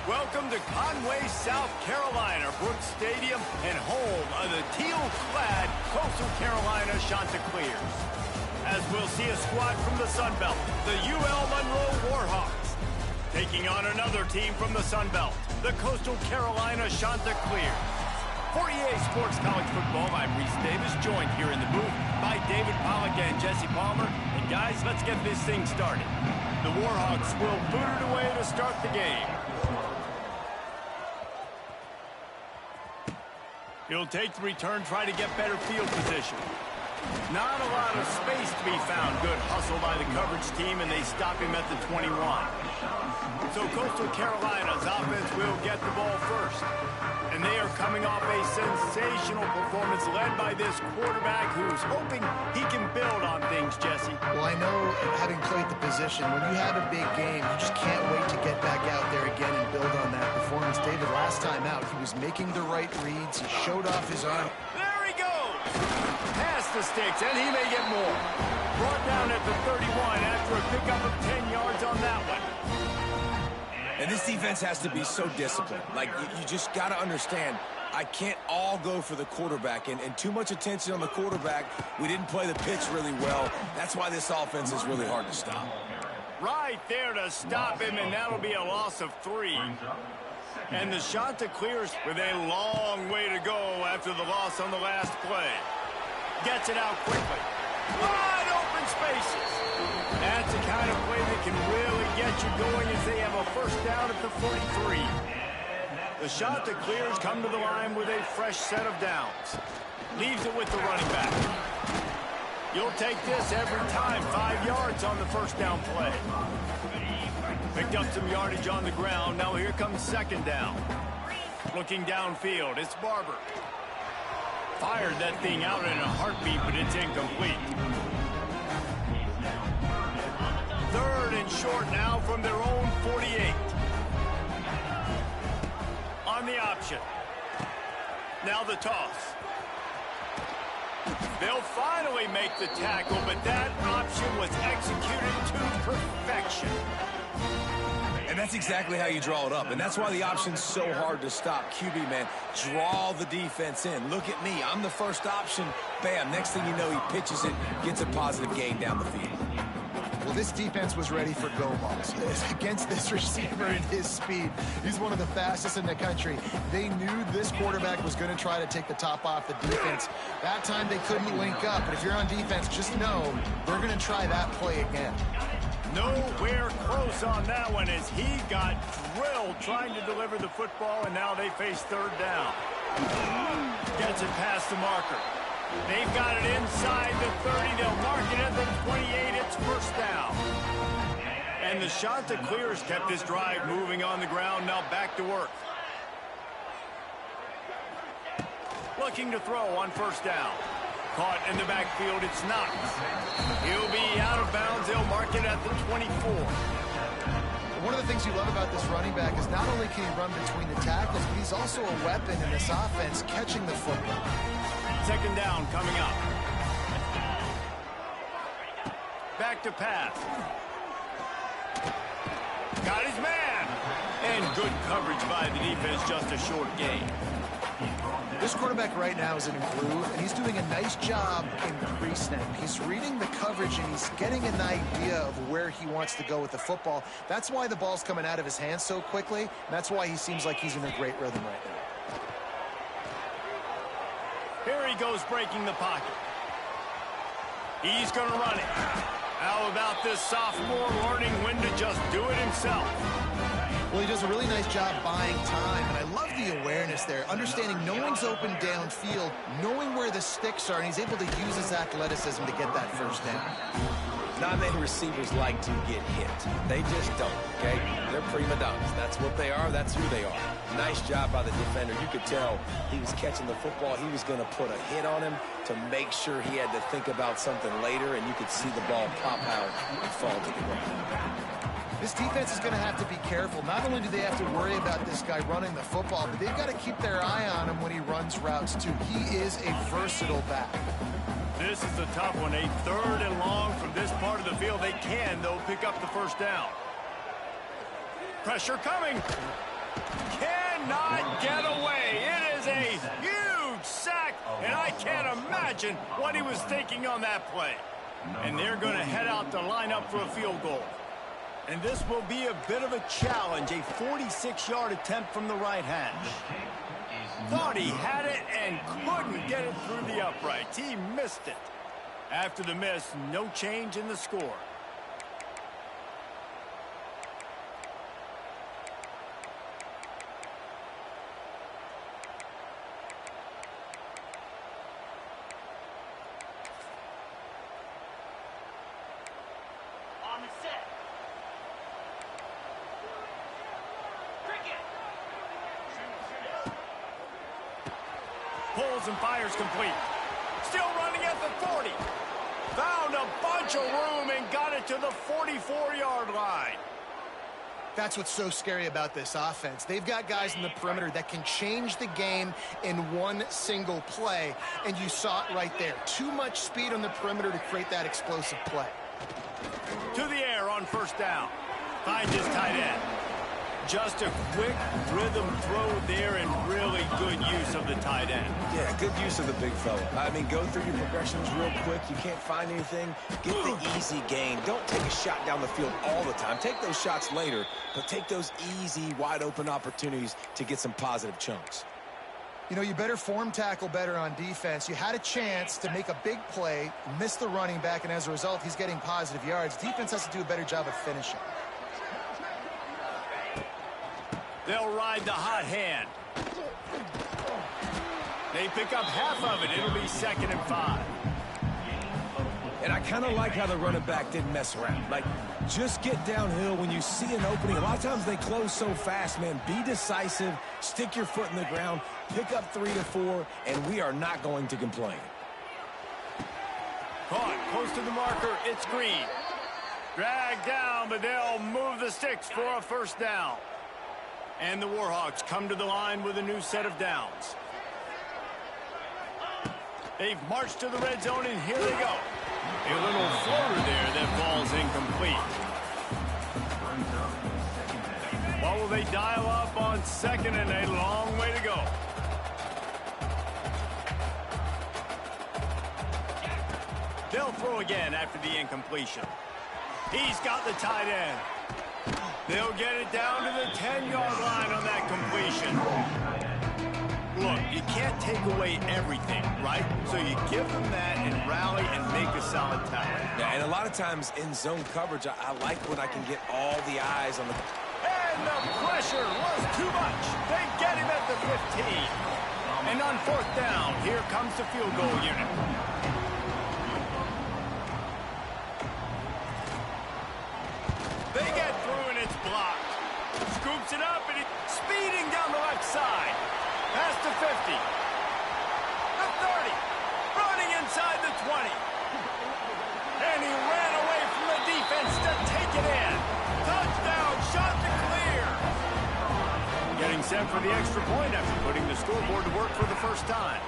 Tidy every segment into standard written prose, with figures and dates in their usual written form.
Welcome to Conway, South Carolina, Brooks Stadium, and home of the teal-clad Coastal Carolina Chanticleers. As we'll see a squad from the Sun Belt, the UL Monroe Warhawks, taking on another team from the Sun Belt, the Coastal Carolina Chanticleers. For EA Sports College Football, I'm Reese Davis, joined here in the booth by David Pollack and Jesse Palmer. And guys, let's get this thing started. The Warhawks will boot it away to start the game. He'll take the return, try to get better field position. Not a lot of space to be found. Good hustle by the coverage team, and they stop him at the 21. So Coastal Carolina's offense will get the ball first. And they are coming off a sensational performance led by this quarterback who's hoping he can build on things, Jesse. Well, I know, having played the position, when you have a big game, you just can't wait to get back out there again and build on that performance. David, last time out, he was making the right reads. He showed off his arm. There he goes! Past the sticks, and he may get more. Brought down at the 31 after a pickup of 10 yards on that one. And this defense has to be so disciplined. Like, you just got to understand, I can't all go for the quarterback. And too much attention on the quarterback. We didn't play the pitch really well. That's why this offense is really hard to stop. Right there to stop him, and that'll be a loss of 3. And the Chanticleers with a long way to go after the loss on the last play. Gets it out quickly. Wide open spaces. That's the kind of play that can really get you going as they have a first down at the 43. The Chanticleers come to the line with a fresh set of downs. Leaves it with the running back. You'll take this every time. 5 yards on the first down play. Picked up some yardage on the ground. Now here comes second down. Looking downfield, it's Barber. Fired that thing out in a heartbeat, but it's incomplete. Third and short now from their own 48. On the option. Now the toss. They'll finally make the tackle, but that option was executed to perfection. And that's exactly how you draw it up. And that's why the option's so hard to stop. QB, man, draw the defense in. Look at me. I'm the first option. Bam. Next thing you know, he pitches it, gets a positive gain down the field. Well, this defense was ready for go balls. Against this receiver and his speed, he's one of the fastest in the country. They knew this quarterback was going to try to take the top off the defense. That time they couldn't link up, but if you're on defense, just know they're going to try that play again. Nowhere close on that one as he got drilled trying to deliver the football, and now they face third down. Gets it past the marker. They've got it inside the 30. They'll mark it at the 28. It's first down. And the Chanticleers kept this drive moving on the ground. Now back to work. Looking to throw on first down. Caught in the backfield. It's Knox. He'll be out of bounds. They'll mark it at the 24. One of the things you love about this running back is not only can he run between the tackles, but he's also a weapon in this offense, catching the football. Second down coming up. Back to pass. Got his man. And good coverage by the defense, just a short gain. This quarterback right now is in a groove, and he's doing a nice job in pre-snap. He's reading the coverage, and he's getting an idea of where he wants to go with the football. That's why the ball's coming out of his hands so quickly, and that's why he seems like he's in a great rhythm right now. Here he goes breaking the pocket. He's going to run it. How about this sophomore learning when to just do it himself? Well, he does a really nice job buying time, and I love the awareness there, understanding no one's open downfield, knowing where the sticks are, and he's able to use his athleticism to get that first down. Not many receivers like to get hit. They just don't, okay? They're prima donnas. That's what they are. That's who they are. Nice job by the defender. You could tell he was catching the football. He was going to put a hit on him to make sure he had to think about something later, and you could see the ball pop out and fall to the ground. This defense is going to have to be careful. Not only do they have to worry about this guy running the football, but they've got to keep their eye on him when he runs routes, too. He is a versatile back. This is a tough one. A third and long from this part of the field. They can, though, pick up the first down. Pressure coming. can't imagine what he was thinking on that play. And they're going to head out to line up for a field goal. And this will be a bit of a challenge, a 46-yard attempt from the right hash. Thought he had it and couldn't get it through the uprights. He missed it. After the miss, no change in the score. Pulls and fires complete. Still running at the 40. Found a bunch of room and got it to the 44-yard line. That's what's so scary about this offense. They've got guys in the perimeter that can change the game in one single play, and you saw it right there. Too much speed on the perimeter to create that explosive play. To the air on first down. Finds his tight end. Just a quick rhythm throw there and really good use of the tight end. Yeah, good use of the big fella. I mean, go through your progressions real quick. You can't find anything. Get the easy gain. Don't take a shot down the field all the time. Take those shots later, but take those easy, wide-open opportunities to get some positive chunks. You know, you better form tackle better on defense. You had a chance to make a big play, miss the running back, and as a result, he's getting positive yards. Defense has to do a better job of finishing. They'll ride the hot hand. They pick up half of it. It'll be 2nd and 5. And I kind of like how the running back didn't mess around. Like, just get downhill when you see an opening. A lot of times they close so fast, man. Be decisive, stick your foot in the ground, pick up 3 to 4, and we are not going to complain. Caught close to the marker. It's Green. Dragged down, but they'll move the sticks for a first down. And the Warhawks come to the line with a new set of downs. They've marched to the red zone, and here they go. A little floater there that falls incomplete. What will they dial up on 2nd and a long way to go? They'll throw again after the incompletion. He's got the tight end. They'll get it down to the 10-yard line on that completion. Look, you can't take away everything, right? So you give them that and rally and make a solid tackle. Yeah, and a lot of times in zone coverage, I like when I can get all the eyes on the... And the pressure was too much. They get him at the 15. And on 4th down, here comes the field goal unit. They get through and it's blocked. Scoops it up and he's speeding down the left side. Past the 50. The 30. Running inside the 20. And he ran away from the defense to take it in. Touchdown, shot to clear. Getting set for the extra point after putting the scoreboard to work for the first time.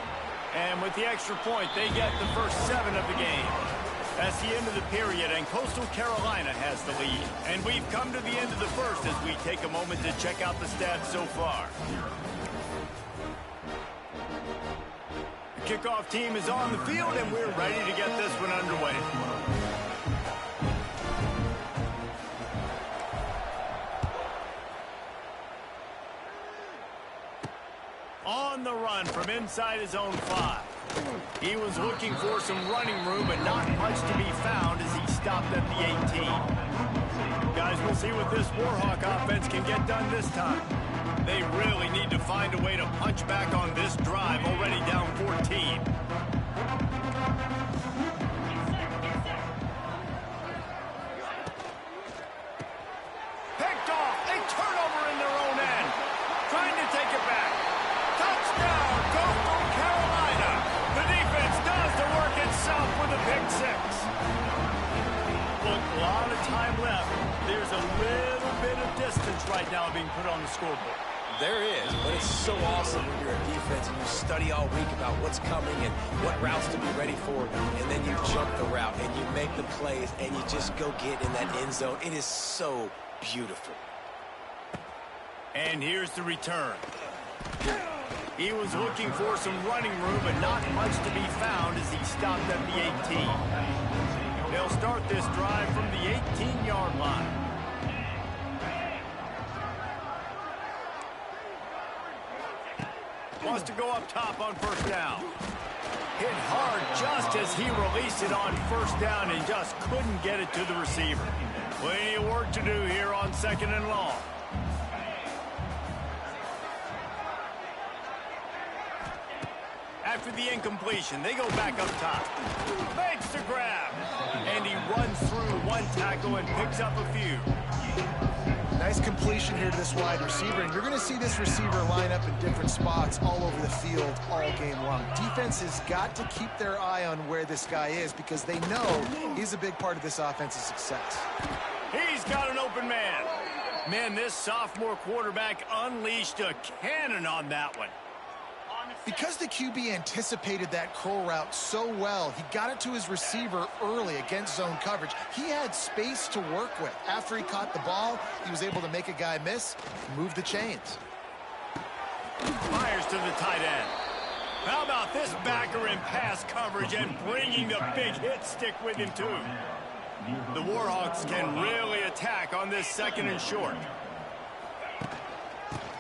And with the extra point, they get the first 7 of the game. That's the end of the period, and Coastal Carolina has the lead. And we've come to the end of the first as we take a moment to check out the stats so far. The kickoff team is on the field, and we're ready to get this one underway. On the run from inside his own 5. He was looking for some running room, but not much to be found as he stopped at the 18. Guys, we'll see what this Warhawk offense can get done this time. They really need to find a way to punch back on this drive, already down 14. Picked off, a turnover in their own end. Trying to take it back. Touchdown, Coastal Carolina. The defense does the work itself with a pick 6. Look, a lot of time left. There's a little bit of distance right now being put on the scoreboard. There is, but it's so awesome when you're a defense and you study all week about what's coming and what routes to be ready for, and then you jump the route and you make the plays and you just go get in that end zone. It is so beautiful. And here's the return. He was looking for some running room, but not much to be found as he stopped at the 18. They'll start this drive from the 18-yard line. Wants to go up top on first down. Hit hard just as he released it on first down and just couldn't get it to the receiver. Plenty of work to do here on 2nd and long. After the incompletion, they go back up top. Makes the grab. And he runs through one tackle and picks up a few. Nice completion here to this wide receiver, and you're going to see this receiver line up in different spots all over the field all game long. Defense has got to keep their eye on where this guy is because they know he's a big part of this offense's success. He's got an open man. Man, this sophomore quarterback unleashed a cannon on that one. Because the QB anticipated that curl route so well, he got it to his receiver early against zone coverage. He had space to work with. After he caught the ball, he was able to make a guy miss, move the chains. Fires to the tight end. How about this backer in pass coverage and bringing the big hit stick with him, too? The Warhawks can really attack on this 2nd and short.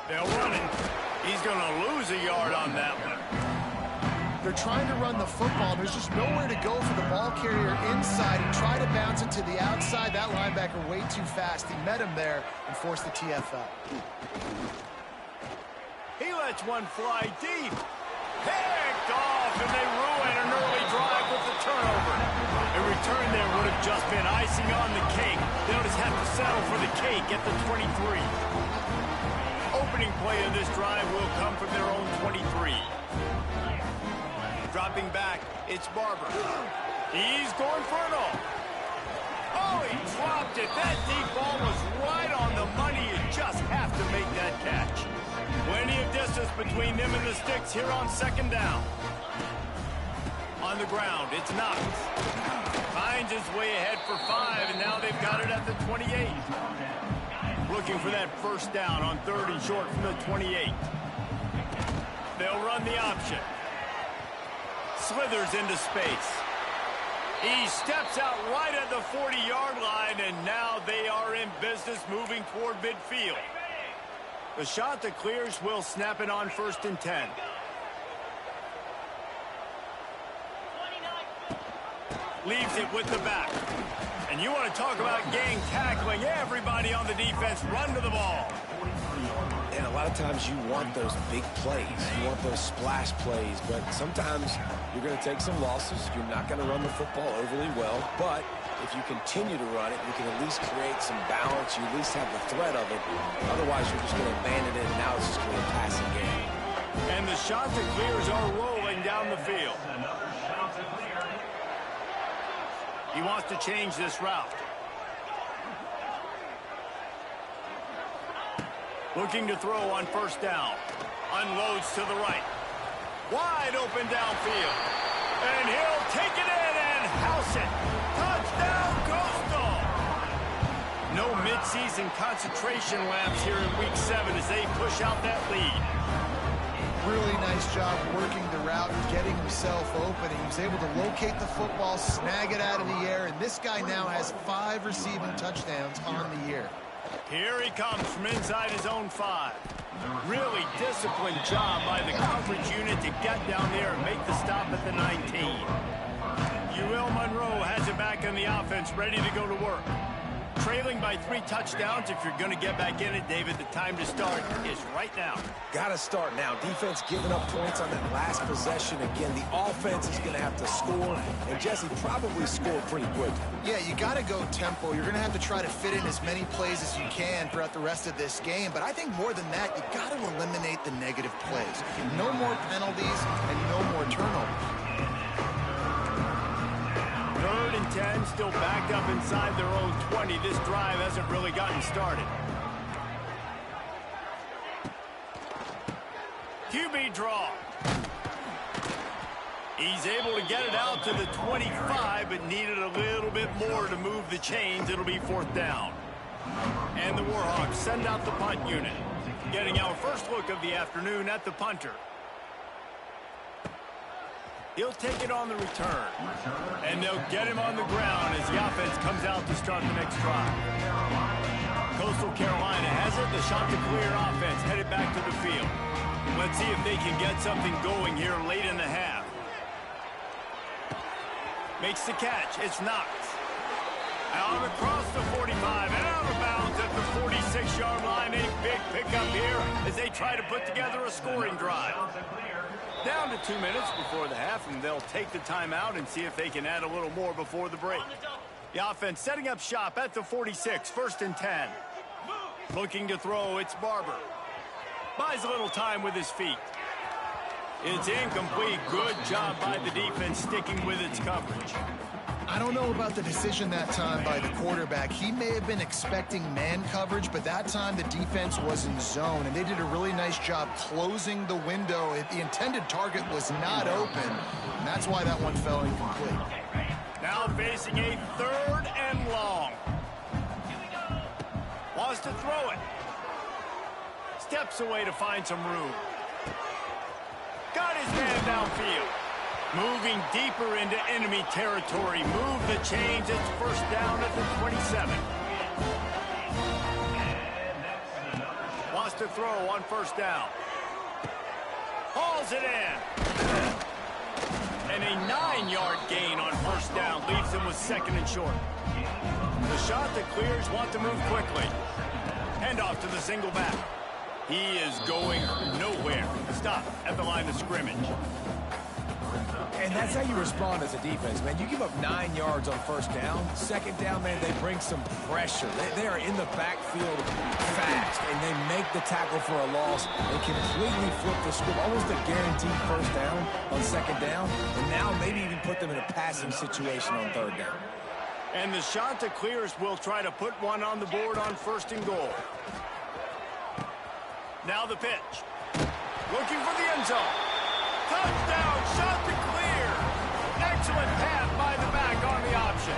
They'll run it. He's going to lose a yard on that one. They're trying to run the football. There's just nowhere to go for the ball carrier inside. He tried to bounce it to the outside. That linebacker way too fast. He met him there and forced the TFL. He lets one fly deep. Picked off, and they ruin an early drive with the turnover. A return there would have just been icing on the cake. They'll just have to settle for the cake at the 23. Opening play of this drive will come from their own 23. Dropping back, it's Barber. He's going for it all. Oh, he dropped it. That deep ball was right on the money. You just have to make that catch. Plenty of distance between them and the sticks here on 2nd down. On the ground, it's Knox. Finds his way ahead for 5, and now they've got it at the 28. Looking for that first down on 3rd and short from the 28. They'll run the option. Slithers into space. He steps out right at the 40-yard line, and now they are in business moving toward midfield. The shot that clears will snap it on 1st and 10. Leaves it with the back. And you want to talk about gang tackling. Everybody on the defense run to the ball. And a lot of times you want those big plays. You want those splash plays. But sometimes you're going to take some losses. You're not going to run the football overly well. But if you continue to run it, you can at least create some balance. You at least have the threat of it. Otherwise, you're just going to abandon it. And now it's just going to be a passing game. And the shot that clears are rolling down the field. He wants to change this route. Looking to throw on first down. Unloads to the right. Wide open downfield. And he'll take it in and house it. Touchdown, Coastal. No midseason concentration laps here in Week 7 as they push out that lead. Really nice job working the route and getting himself open. He was able to locate the football, snag it out of the air, and this guy now has 5 receiving touchdowns on the year. Here he comes from inside his own 5. Really disciplined job by the coverage unit to get down there and make the stop at the 19. UL Monroe has it back on the offense, ready to go to work. Trailing by 3 touchdowns. If you're going to get back in it, David, the time to start is right now. Got to start now. Defense giving up points on that last possession. Again, the offense is going to have to score, and Jesse probably scored pretty quick. Yeah, you got to go tempo. You're going to have to try to fit in as many plays as you can throughout the rest of this game. But I think more than that, you got to eliminate the negative plays. No more penalties and no more turnovers. 3rd and 10, still backed up inside their own 20. This drive hasn't really gotten started. QB draw. He's able to get it out to the 25, but needed a little bit more to move the chains. It'll be 4th down. And the Warhawks send out the punt unit. Getting our first look of the afternoon at the punter. He'll take it on the return. And they'll get him on the ground as the offense comes out to start the next drive. Coastal Carolina has it. The shot to clear offense headed back to the field. Let's see if they can get something going here late in the half. Makes the catch. It's Knox. Out across the 45 and out of bounds at the 46-yard line. A big pickup here as they try to put together a scoring drive. Down to 2 minutes before the half, and they'll take the timeout and see if they can add a little more before the break. The offense setting up shop at the 46, 1st and 10. Looking to throw, it's Barber. Buys a little time with his feet. It's incomplete. Good job by the defense sticking with its coverage. I don't know about the decision that time by the quarterback. He may have been expecting man coverage, but that time the defense was in zone, and they did a really nice job closing the window. The intended target was not open, and that's why that one fell incomplete. Now facing a 3rd and long. Wants to throw it. Steps away to find some room. Got his man downfield. Moving deeper into enemy territory. Move the chains. It's 1st down at the 27. Wants to throw on 1st down. Hauls it in. And a 9-yard gain on 1st down. Leaves him with 2nd and short. The shot that clears want to move quickly. Hand off to the single back. He is going nowhere. Stop at the line of scrimmage. And that's how you respond as a defense, man. You give up 9 yards on 1st down. 2nd down, man, they bring some pressure. They are in the backfield fast, and they make the tackle for a loss. They completely flip the script, almost a guaranteed 1st down on 2nd down, and now maybe even put them in a passing situation on 3rd down. And the shot that clears will try to put one on the board on 1st and goal. Now the pitch. Looking for the end zone. Touchdown, shot to clear. Excellent pass by the back on the option.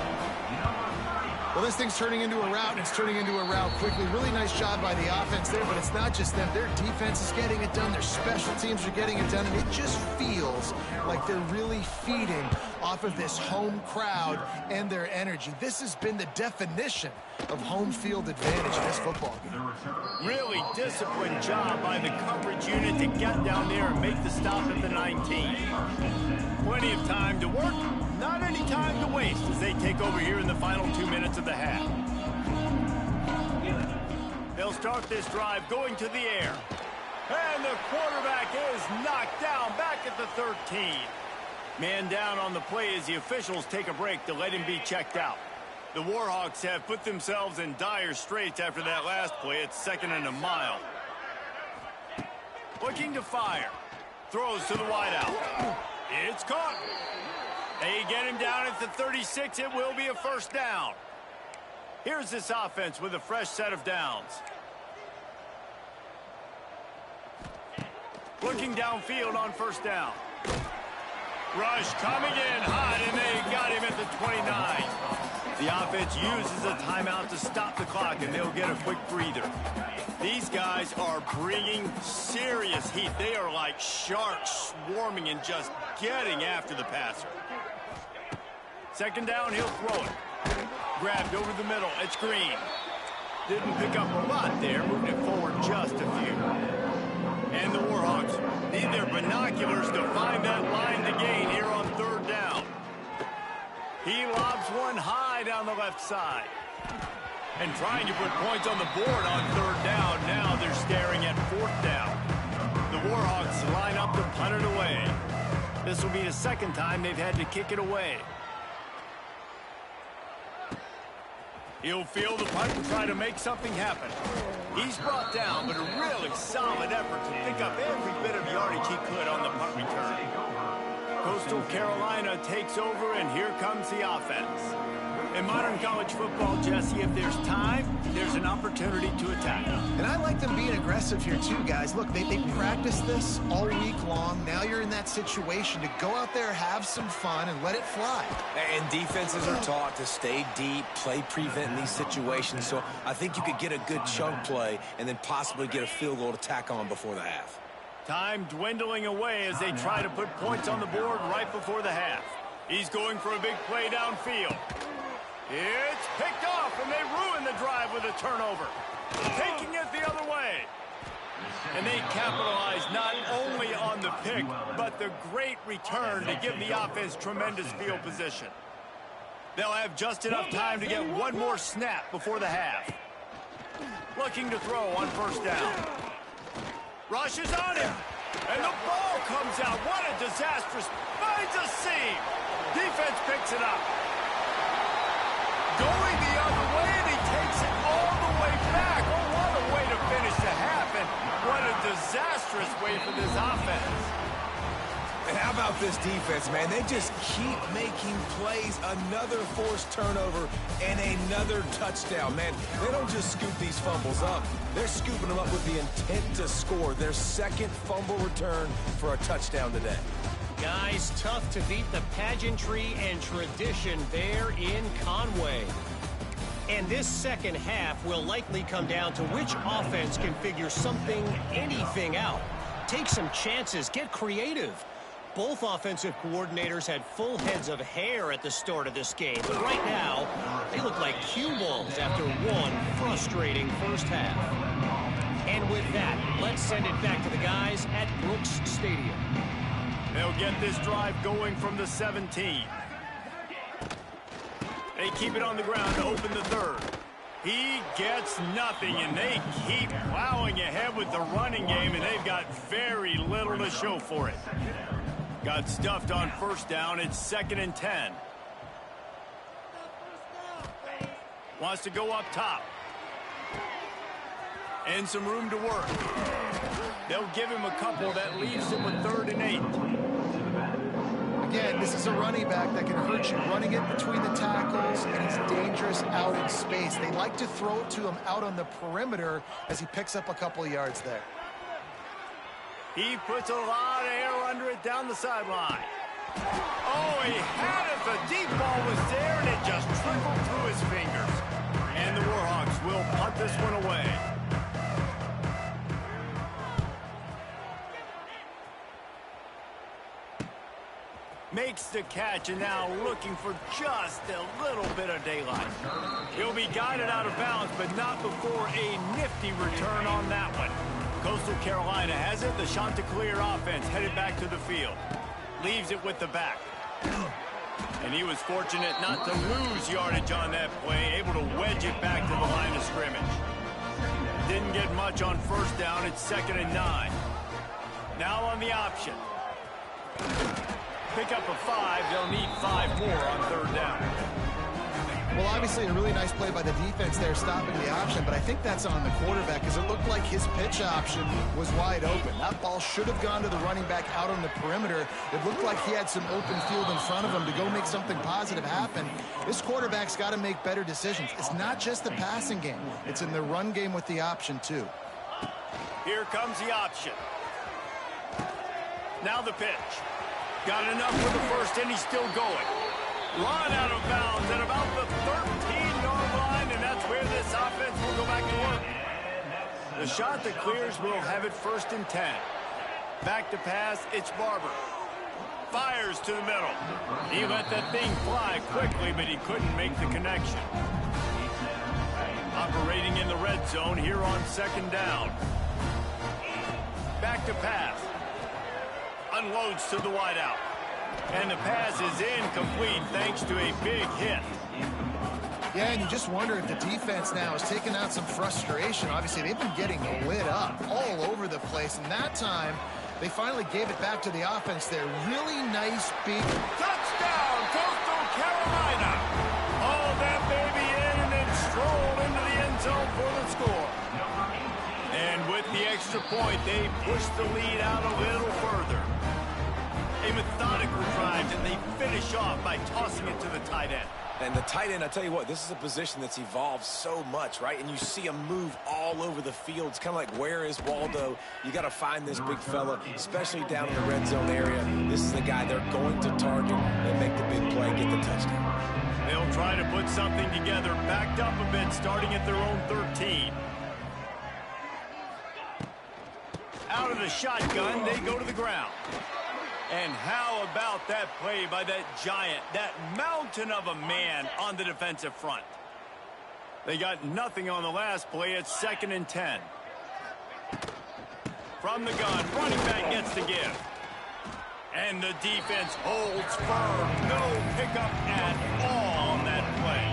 Well, this thing's turning into a route, and it's turning into a route quickly. Really nice job by the offense there, but it's not just them. Their defense is getting it done. Their special teams are getting it done, and it just feels like they're really feeding off of this home crowd and their energy. This has been the definition of home field advantage in this football game. Really disciplined job by the coverage unit to get down there and make the stop at the 19. Plenty of time to work, not any time to waste as they take over here in the final 2 minutes of the half. They'll start this drive going to the air. And the quarterback is knocked down back at the 13. Man down on the play as the officials take a break to let him be checked out. The Warhawks have put themselves in dire straits after that last play. It's 2nd and a mile. Looking to fire. Throws to the wideout. It's caught. They get him down at the 36. It will be a 1st down. Here's this offense with a fresh set of downs. Looking downfield on 1st down. Rush coming in hot, and they got him at the 29. The offense uses a timeout to stop the clock, and they'll get a quick breather. These guys are bringing serious heat. They are like sharks swarming and just getting after the passer. 2nd down, he'll throw it. Grabbed over the middle. It's Green. Didn't pick up a lot there, moving it forward just a few. And the Warhawks need their binoculars to find that line to gain here on 3rd down. He lobs one high down the left side. And trying to put points on the board on 3rd down. Now they're staring at 4th down. The Warhawks line up to punt it away. This will be the 2nd time they've had to kick it away. He'll field the punt and try to make something happen. He's brought down, but a really solid effort to pick up every bit of yardage he could on the punt return. Coastal Carolina takes over, and here comes the offense. In modern college football, Jesse, if there's time, there's an opportunity to attack. And I like them being aggressive here too, guys. Look, they practiced this all week long. Now you're in that situation to go out there, have some fun, and let it fly. And defenses are taught to stay deep, play prevent in these situations. So I think you could get a good chunk play and then possibly get a field goal to tack on before the half. Time dwindling away as they try to put points on the board right before the half. He's going for a big play downfield. It's picked off, and they ruin the drive with a turnover. Taking it the other way. And they capitalize not only on the pick, but the great return to give the offense tremendous field position. They'll have just enough time to get one more snap before the half. Looking to throw on first down. Rushes on him. And the ball comes out. What a disastrous. Finds a seam. Defense picks it up. Going the other way, and he takes it all the way back. Oh, what a way to finish the half, and what a disastrous way for this offense. And how about this defense, man? They just keep making plays. Another forced turnover and another touchdown. Man, they don't just scoop these fumbles up. They're scooping them up with the intent to score. Their second fumble return for a touchdown today. Guys, tough to beat the pageantry and tradition there in Conway. And this second half will likely come down to which offense can figure anything out. Take some chances, get creative. Both offensive coordinators had full heads of hair at the start of this game, but right now, they look like cue balls after one frustrating first half. And with that, let's send it back to the guys at Brooks Stadium. They'll get this drive going from the 17. They keep it on the ground to open the third. He gets nothing, and they keep plowing ahead with the running game, and they've got very little to show for it. Got stuffed on first down. It's 2nd and 10. Wants to go up top. And some room to work. They'll give him a couple. That leaves him with 3rd and 8. Again, this is a running back that can hurt you running it between the tackles, and he's dangerous out in space. They like to throw it to him out on the perimeter as he picks up a couple of yards there. He puts a lot of air under it down the sideline. Oh, he had it. The deep ball was there, and it just trickled through his fingers. And the Warhawks will punt this one away. Makes the catch, and now looking for just a little bit of daylight. He'll be guided out of bounds, but not before a nifty return on that one. Coastal Carolina has it. The Chanticleer offense headed back to the field. Leaves it with the back. And he was fortunate not to lose yardage on that play, able to wedge it back to the line of scrimmage. Didn't get much on first down. It's 2nd and 9. Now on the option. Pick up a 5. They'll need 5 more on 3rd down. Well, obviously a really nice play by the defense there, stopping the option, but I think that's on the quarterback because it looked like his pitch option was wide open. That ball should have gone to the running back out on the perimeter. It looked like he had some open field in front of him to go make something positive happen. This quarterback's got to make better decisions. It's not just the passing game. It's in the run game with the option, too. Here comes the option. Now the pitch. Got enough for the first, and he's still going. Run out of bounds at about the 13-yard line, and that's where this offense will go back to work. The Chanticleers will have it 1st and 10. Back to pass, it's Barber. Fires to the middle. He let that thing fly quickly, but he couldn't make the connection. Operating in the red zone here on 2nd down. Back to pass. Unloads to the wideout. And the pass is incomplete thanks to a big hit. Yeah, and you just wonder if the defense now is taking out some frustration. Obviously, they've been getting lit up all over the place. And that time, they finally gave it back to the offense there. Really nice big touchdown, Coastal Carolina. All that baby in and then strolled into the end zone for the score. And with the extra point, they pushed the lead out a little further. A methodical drive that they finish off by tossing it to the tight end. And the tight end, I tell you what, this is a position that's evolved so much, right? And you see him move all over the field. It's kind of like, where is Waldo? You got to find this big fella, especially down in the red zone area. This is the guy they're going to target and make the big play, get the touchdown. They'll try to put something together, backed up a bit, starting at their own 13. Out of the shotgun, they go to the ground. And how about that play by that giant, that mountain of a man on the defensive front? They got nothing on the last play. It's 2nd and 10. From the gun, running back gets the give. And the defense holds firm. No pickup at all on that play.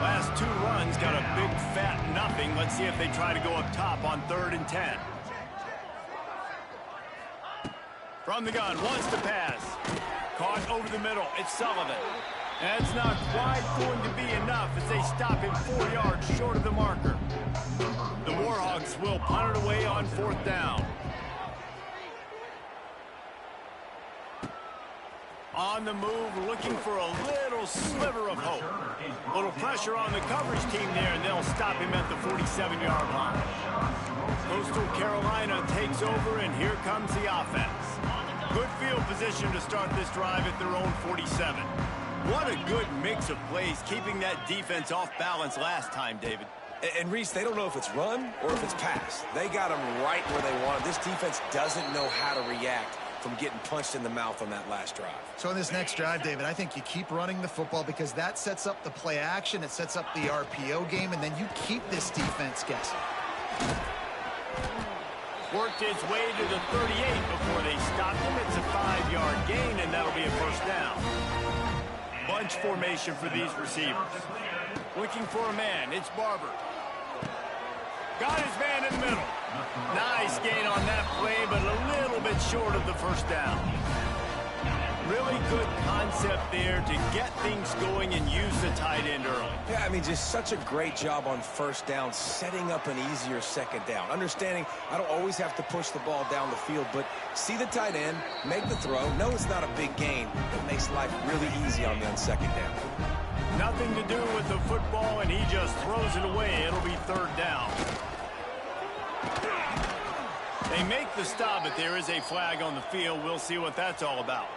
Last 2 runs got a big fat nothing. Let's see if they try to go up top on 3rd and 10. From the gun, wants to pass. Caught over the middle. It's Sullivan. That's not quite going to be enough as they stop him 4 yards short of the marker. The Warhawks will punt it away on 4th down. On the move, looking for a little sliver of hope. A little pressure on the coverage team there, and they'll stop him at the 47-yard line. Coastal Carolina takes over, and here comes the offense. Good field position to start this drive at their own 47. What a good mix of plays, keeping that defense off balance last time, David. And Reese, they don't know if it's run or if it's pass. They got them right where they want it. This defense doesn't know how to react from getting punched in the mouth on that last drive. So in this next drive, David, I think you keep running the football because that sets up the play action, it sets up the RPO game, and then you keep this defense guessing. Worked its way to the 38 before they stopped him. It's a 5-yard gain, and that'll be a 1st down. Bunch formation for these receivers. Looking for a man. It's Barber. Got his man in the middle. Nice gain on that play, but a little bit short of the 1st down. Really good concept there to get things going and use the tight end early. Yeah, I mean, just such a great job on 1st down, setting up an easier 2nd down. Understanding I don't always have to push the ball down the field, but see the tight end, make the throw. No, it's not a big gain. It makes life really easy on me on 2nd down. Nothing to do with the football, and he just throws it away. It'll be 3rd down. They make the stop, but there is a flag on the field. We'll see what that's all about.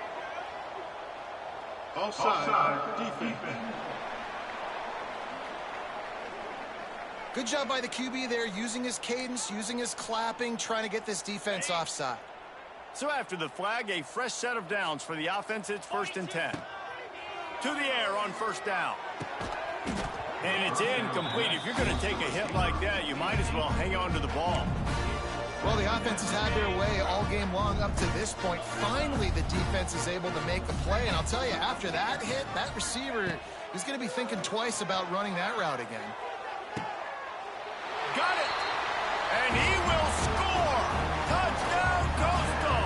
Offside, defense. Good job by the QB there, using his cadence, using his clapping, trying to get this defense offside. So after the flag, a fresh set of downs for the offense. It's 1st and 10. To the air on 1st down. And it's incomplete. If you're going to take a hit like that, you might as well hang on to the ball. Well, the offense has had their way all game long up to this point. Finally, the defense is able to make the play. And I'll tell you, after that hit, that receiver is going to be thinking twice about running that route again. Got it! And he will score! Touchdown, Coastal!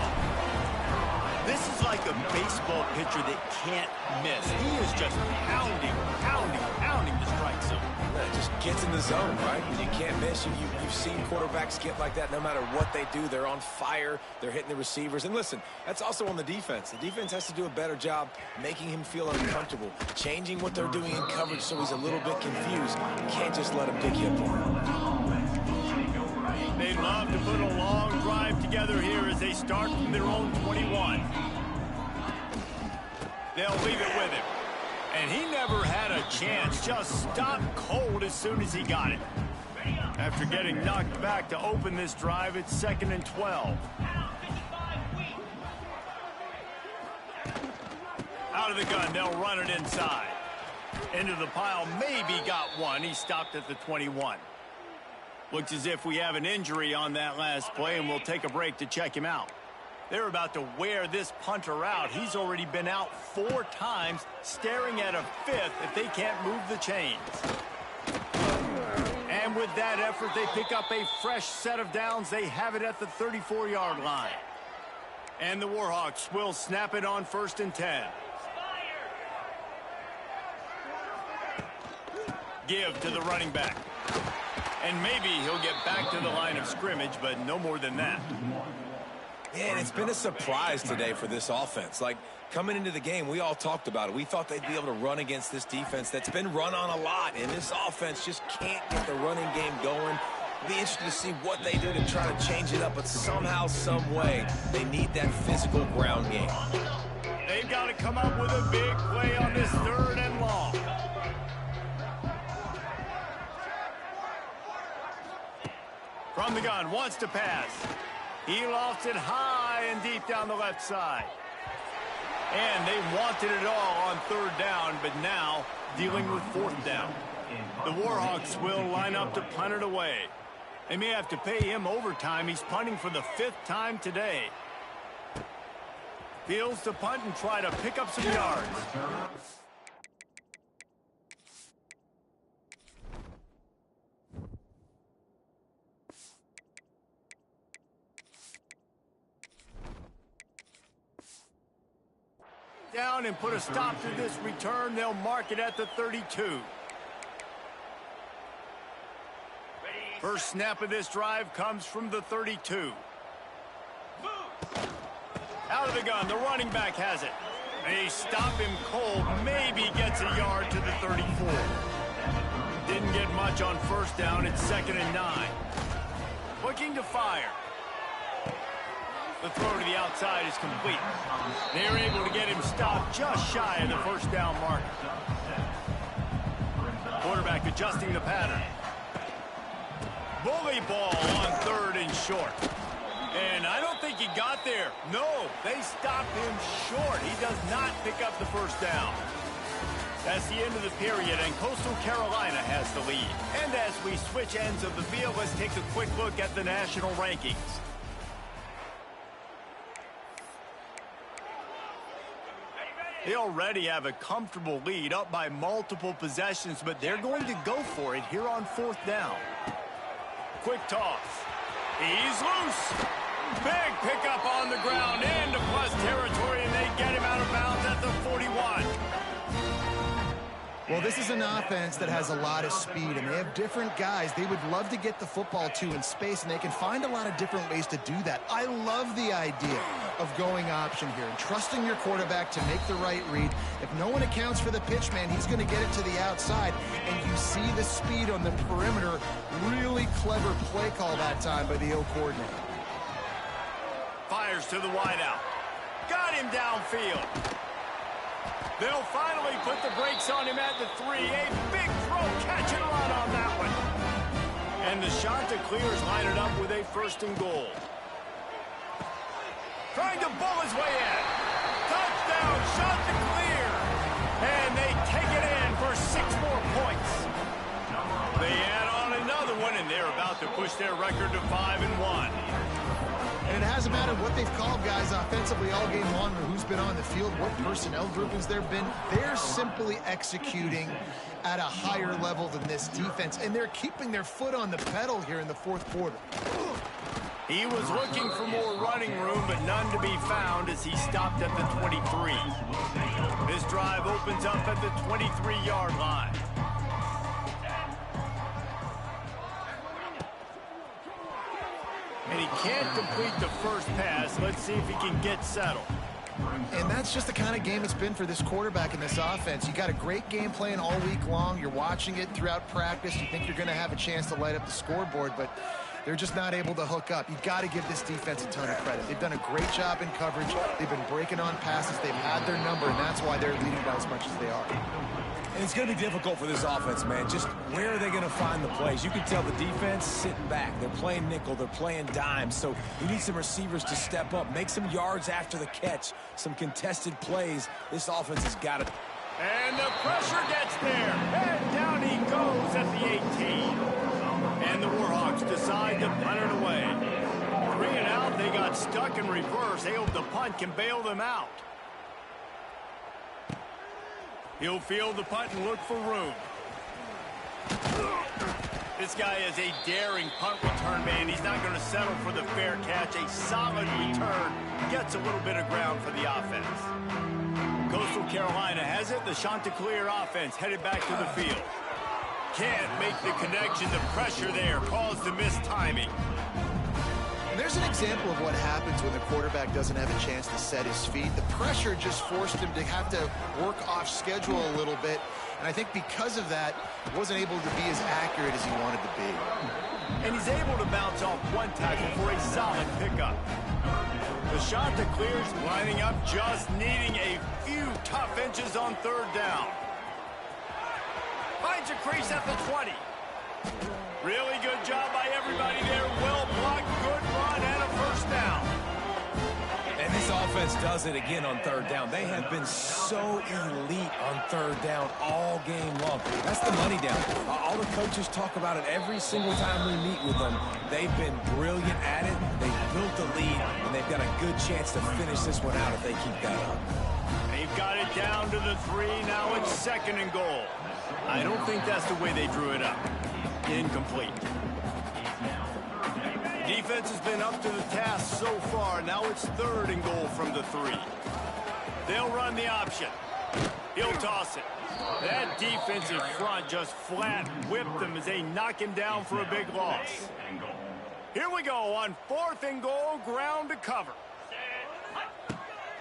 This is like a baseball pitcher that can't miss. He is just pounding the strike zone. It just gets in the zone, right? When you can't miss, you've seen quarterbacks get like that no matter what they do. They're on fire. They're hitting the receivers. And listen, that's also on the defense. The defense has to do a better job making him feel uncomfortable, changing what they're doing in coverage so he's a little bit confused. You can't just let him pick you apart. They'd love to put a long drive together here as they start from their own 21. They'll leave it with him. And he never had a chance. Just stopped cold as soon as he got it. After getting knocked back to open this drive, it's 2nd and 12. Out of the gun, they'll run it inside. Into the pile, maybe got one. He stopped at the 21. Looks as if we have an injury on that last play, and we'll take a break to check him out. They're about to wear this punter out. He's already been out 4 times, staring at a 5th if they can't move the chains. And with that effort, they pick up a fresh set of downs. They have it at the 34-yard line. And the Warhawks will snap it on 1st and 10. Give to the running back. And maybe he'll get back to the line of scrimmage, but no more than that. Yeah, and it's been a surprise today for this offense. Like, coming into the game, we all talked about it. We thought they'd be able to run against this defense that's been run on a lot, and this offense just can't get the running game going. It'll be interesting to see what they do to try to change it up, but somehow, some way, they need that physical ground game. They've got to come up with a big play on this 3rd and long. From the gun, wants to pass. He lofts it high and deep down the left side. And they wanted it all on 3rd down, but now dealing with 4th down. The Warhawks will line up to punt it away. They may have to pay him overtime. He's punting for the 5th time today. Fields to punt and try to pick up some yards. Down and put a stop to this return. They'll mark it at the 32. First snap of this drive comes from the 32. Out of the gun, the running back has it. They stop him cold, maybe gets a yard to the 34. Didn't get much on 1st down, it's 2nd and 9. Looking to fire. The throw to the outside is complete. They're able to get him stopped just shy of the 1st down mark. Quarterback adjusting the pattern. Bully ball on 3rd and short. And I don't think he got there. No, they stopped him short. He does not pick up the 1st down. That's the end of the period, and Coastal Carolina has the lead. And as we switch ends of the field, let's take a quick look at the national rankings. They already have a comfortable lead, up by multiple possessions, but they're going to go for it here on 4th down. Quick toss. He's loose. Big pickup on the ground into plus territory, and they get him out of bounds at the 41. Well, this is an offense that has a lot of speed, and they have different guys they would love to get the football to in space, and they can find a lot of different ways to do that. I love the idea of going option here and trusting your quarterback to make the right read. If no one accounts for the pitch, man, he's going to get it to the outside, and you see the speed on the perimeter. Really clever play call that time by the O coordinator. Fires to the wideout. Got him downfield. They'll finally put the brakes on him at the 3. A big throw, catch and run on that one. And the Chanticleers line it up with a 1st and goal. Trying to bull his way in. Touchdown, Chanticleer. And they take it in for 6 more points. They add on another one, and they're about to push their record to 5-1. And it hasn't mattered what they've called guys offensively all game long or who's been on the field, what personnel groupings there have been. They're simply executing at a higher level than this defense, and they're keeping their foot on the pedal here in the 4th quarter. He was looking for more running room, but none to be found as he stopped at the 23. This drive opens up at the 23-yard line. And he can't complete the 1st pass. Let's see if he can get settled. And that's just the kind of game it's been for this quarterback in this offense. You got a great game plan all week long. You're watching it throughout practice. You think you're going to have a chance to light up the scoreboard, but they're just not able to hook up. You've got to give this defense a ton of credit. They've done a great job in coverage. They've been breaking on passes. They've had their number, and that's why they're leading by as much as they are. And it's going to be difficult for this offense, man. Just where are they going to find the plays? You can tell the defense sitting back. They're playing nickel. They're playing dime. So you need some receivers to step up, make some yards after the catch, some contested plays. This offense has got it. And the pressure gets there. And down he goes at the 18. And the Warhawks decide to punt it away. 3 and out. They got stuck in reverse. They hope the punt can bail them out. He'll field the punt and look for room. This guy is a daring punt return man. He's not going to settle for the fair catch. A solid return gets a little bit of ground for the offense. Coastal Carolina has it. The Chanticleer offense headed back to the field. Can't make the connection. The pressure there caused the missed timing. And there's an example of what happens when the quarterback doesn't have a chance to set his feet. The pressure just forced him to have to work off schedule a little bit. And I think because of that, he wasn't able to be as accurate as he wanted to be. And he's able to bounce off one tackle for a solid pickup. The shot that clears, lining up, just needing a few tough inches on third down. Finds a crease at the 20. Really good job by everybody there. Well blocked, good run, and a first down. And this offense does it again on third down. They have been so elite on third down all game long. That's the money down. All the coaches talk about it every single time we meet with them. They've been brilliant at it. They've built the lead, and they've got a good chance to finish this one out if they keep that up. They've got it down to the 3. Now it's 2nd and goal. I don't think that's the way they drew it up. Incomplete. Defense has been up to the task so far. Now it's 3rd and goal from the 3. They'll run the option. He'll toss it. That defensive front just flat whipped them as they knock him down for a big loss. Here we go on 4th and goal, ground to cover.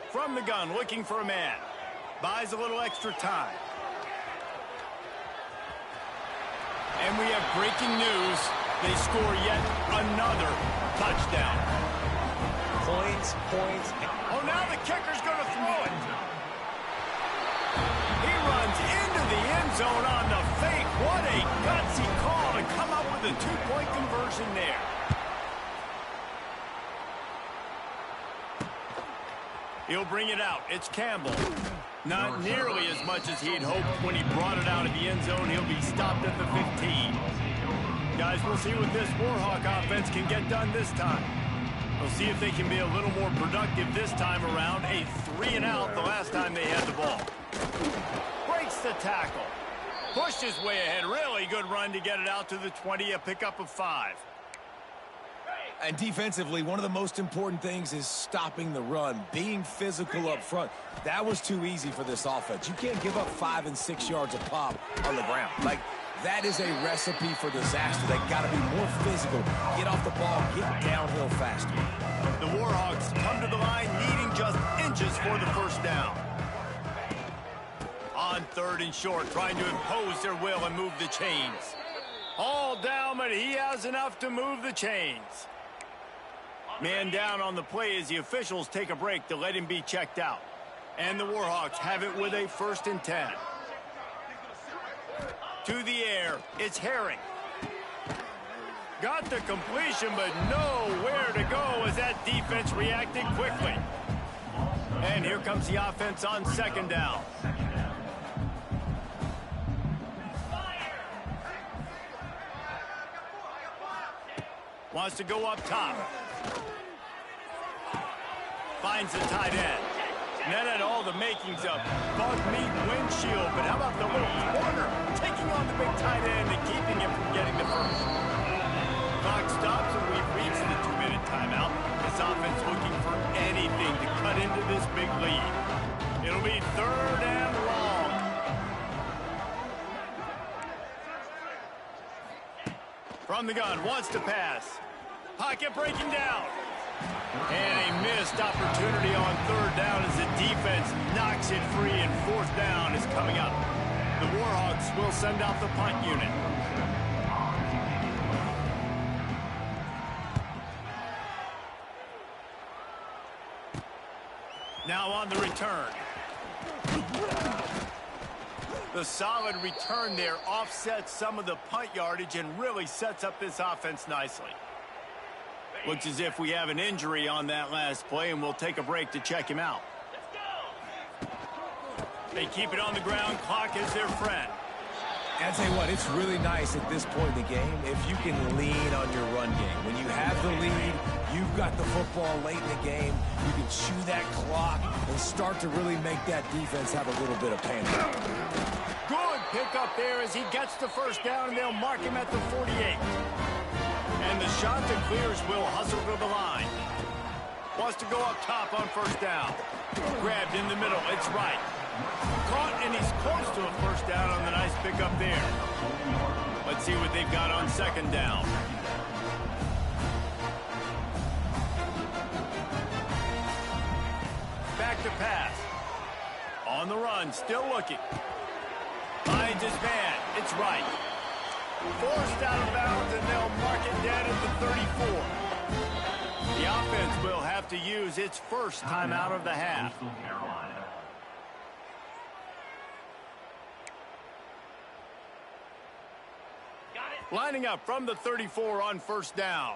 From the gun, looking for a man. Buys a little extra time. And we have breaking news. They score yet another touchdown. Points. Oh, now the kicker's going to throw it. He runs into the end zone on the fake. What a gutsy call to come up with a 2-point conversion there. He'll bring it out. It's Campbell. Not nearly as much as he'd hoped when he brought it out of the end zone. He'll be stopped at the 15. Guys, we'll see what this Warhawk offense can get done this time. We'll see if they can be a little more productive this time around. A 3-and-out the last time they had the ball. Breaks the tackle. Pushed his way ahead. Really good run to get it out to the 20. A pickup of 5. And defensively, one of the most important things is stopping the run, being physical up front. That was too easy for this offense. You can't give up 5 and 6 yards a pop on the ground. Like, that is a recipe for disaster. They got to be more physical, get off the ball, get downhill faster. The Warhawks come to the line needing just inches for the first down. On 3rd and short, trying to impose their will and move the chains. All down, but he has enough to move the chains. Man down on the play as the officials take a break to let him be checked out. And the Warhawks have it with a 1st and 10. To the air, it's Herring. Got the completion, but nowhere to go as that defense reacted quickly. And here comes the offense on 2nd down. Wants to go up top. Finds the tight end. And that had all the makings of bug meat windshield. But how about the little corner taking on the big tight end and keeping him from getting the first? Clock stops and we've reached the 2-minute timeout. This offense looking for anything to cut into this big lead. It'll be 3rd and long. From the gun, wants to pass. Pocket breaking down. And a missed opportunity on 3rd down as the defense knocks it free, and 4th down is coming up. The Warhawks will send out the punt unit. Now on the return. The solid return there offsets some of the punt yardage and really sets up this offense nicely. Looks as if we have an injury on that last play, and we'll take a break to check him out. They keep it on the ground. Clock is their friend. And I tell you what, it's really nice at this point in the game if you can lean on your run game. When you have the lead, you've got the football late in the game, you can chew that clock and start to really make that defense have a little bit of panic. Good pickup there as he gets the 1st down, and they'll mark him at the 48. And the shot that clears will hustle to the line. Wants to go up top on 1st down. Grabbed in the middle. It's right. Caught, and he's close to a 1st down on the nice pickup there. Let's see what they've got on 2nd down. back to pass. On the run, still looking. Finds his man. It's right. Forced out of bounds, and they'll mark it dead at the 34. The offense will have to use its first timeout of the half. Lining up from the 34 on first down.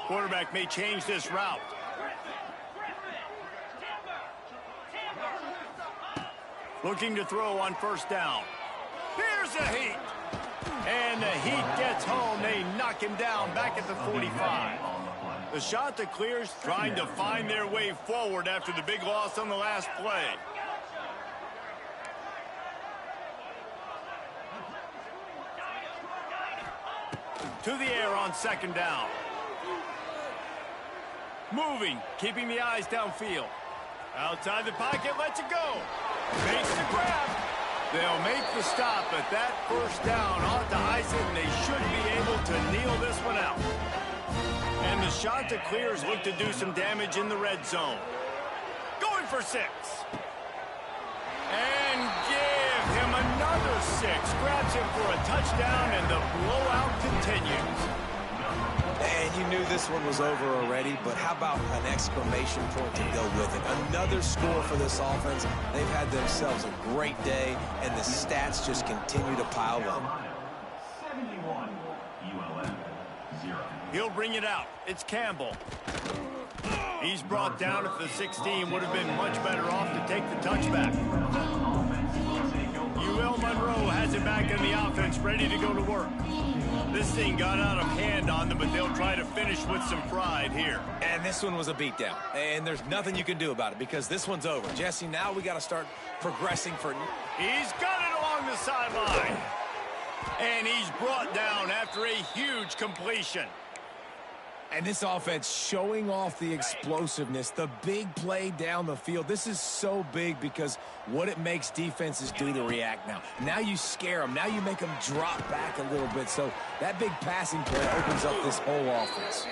Quarterback may change this route. Looking to throw on first down. Here's the heat. And the heat gets home. They knock him down back at the 45. The shot that clears, trying to find their way forward after the big loss on the last play. To the air on second down. Moving, keeping the eyes downfield. Outside the pocket, lets it go. Makes the grab. They'll make the stop, but that first down ought to ice it, and they should be able to kneel this one out. And the shot that clears look to do some damage in the red zone. Going for 6. And give him another 6. Grabs him for a touchdown, and the blowout continues. And you knew this one was over already, but how about an exclamation point to go with it? Another score for this offense. They've had themselves a great day, and the stats just continue to pile up. He'll bring it out. It's Campbell. He's brought down at the 16. Would have been much better off to take the touchback. UL Monroe has it back in the offense, ready to go to work. This thing got out of hand on them, but they'll try to finish with some pride here. And this one was a beatdown, and there's nothing you can do about it because this one's over. Jesse, now we got to start progressing for... He's got it along the sideline. And he's brought down after a huge completion. And this offense showing off the explosiveness, the big play down the field. This is so big because what it makes defenses do to react now. Now you scare them. Now you make them drop back a little bit. So that big passing play opens up this whole offense.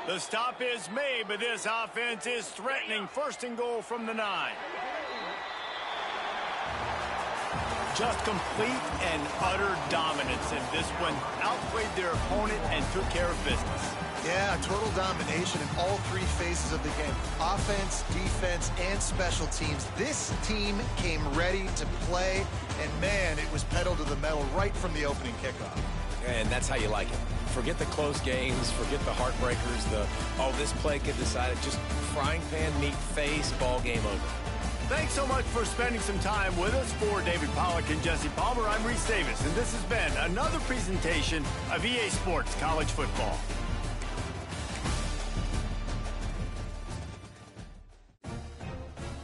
The stop is made, but this offense is threatening. First and goal from the 9. Just complete and utter dominance in this one. Outplayed their opponent and took care of business. Yeah, total domination in all 3 phases of the game. Offense, defense, and special teams. This team came ready to play, and man, it was pedal to the metal right from the opening kickoff. And that's how you like it. Forget the close games, forget the heartbreakers, this play could decide it. Just frying pan meet face, ball game over. Thanks so much for spending some time with us. For David Pollack and Jesse Palmer, I'm Reese Davis, and this has been another presentation of EA Sports College Football.